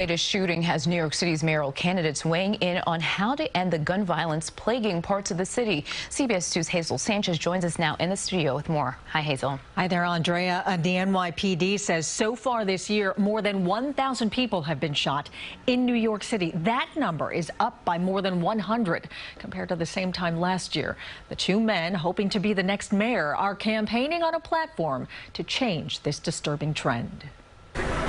Latest shooting has New York City's mayoral candidates weighing in on how to end the gun violence plaguing parts of the city. CBS 2's Hazel Sanchez joins us now in the studio with more. Hi, Hazel. Hi there, Andrea. The NYPD says so far this year, more than 1,000 people have been shot in New York City. That number is up by more than 100 compared to the same time last year. The two men, hoping to be the next mayor, are campaigning on a platform to change this disturbing trend.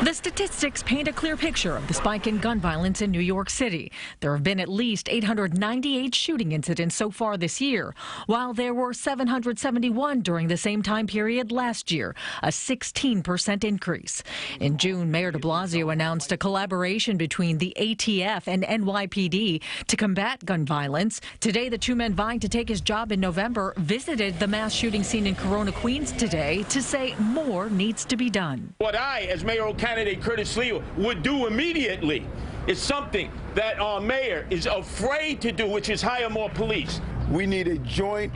The statistics paint a clear picture of the spike in gun violence in New York City. There have been at least 898 shooting incidents so far this year, while there were 771 during the same time period last year, a 16% increase. In June, Mayor de Blasio announced a collaboration between the ATF and NYPD to combat gun violence. Today, the two men vying to take his job in November visited the mass shooting scene in Corona, Queens today to say more needs to be done. What I, as mayoral candidate Curtis Sliwa, would do immediately is something that our mayor is afraid to do, which is hire more police. We need a joint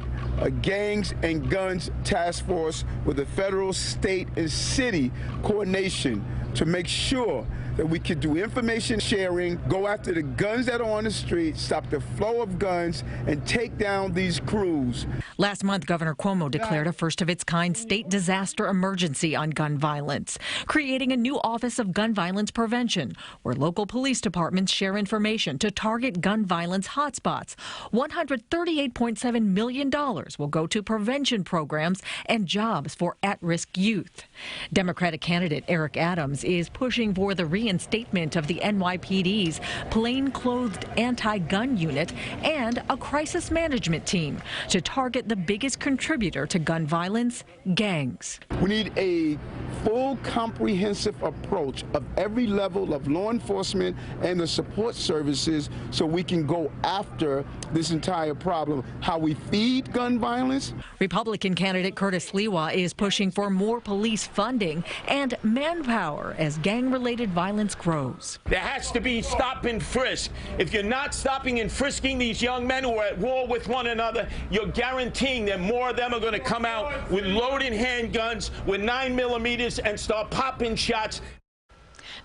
gangs and guns task force with the federal, state, and city coordination to make sure that we can do information sharing, go after the guns that are on the street, stop the flow of guns, and take down these crews. Last month, Governor Cuomo declared a first-of-its-kind state disaster emergency on gun violence, creating a new Office of Gun Violence Prevention, where local police departments share information to target gun violence hotspots. $138.7 million will go to prevention programs and jobs for at-risk youth. Democratic candidate Eric Adams is pushing for the reinstatement of the NYPD's plainclothed anti-gun unit and a crisis management team to target the biggest contributor to gun violence, gangs. We need a full comprehensive approach of every level of law enforcement and the support services so we can go after this entire problem. How we feed gun violence. Republican candidate Curtis Sliwa is pushing for more police funding and manpower as gang-related violence grows. There has to be stop and frisk. If you're not stopping and frisking these young men who are at war with one another, you're guaranteeing that more of them are going to come out with loaded handguns, with 9mm, and start popping shots.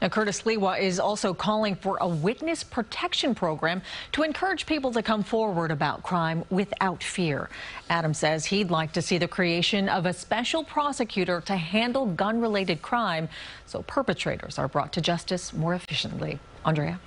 Now, Curtis Sliwa is also calling for a witness protection program to encourage people to come forward about crime without fear. Adams says he'd like to see the creation of a special prosecutor to handle gun-related crime so perpetrators are brought to justice more efficiently. Andrea?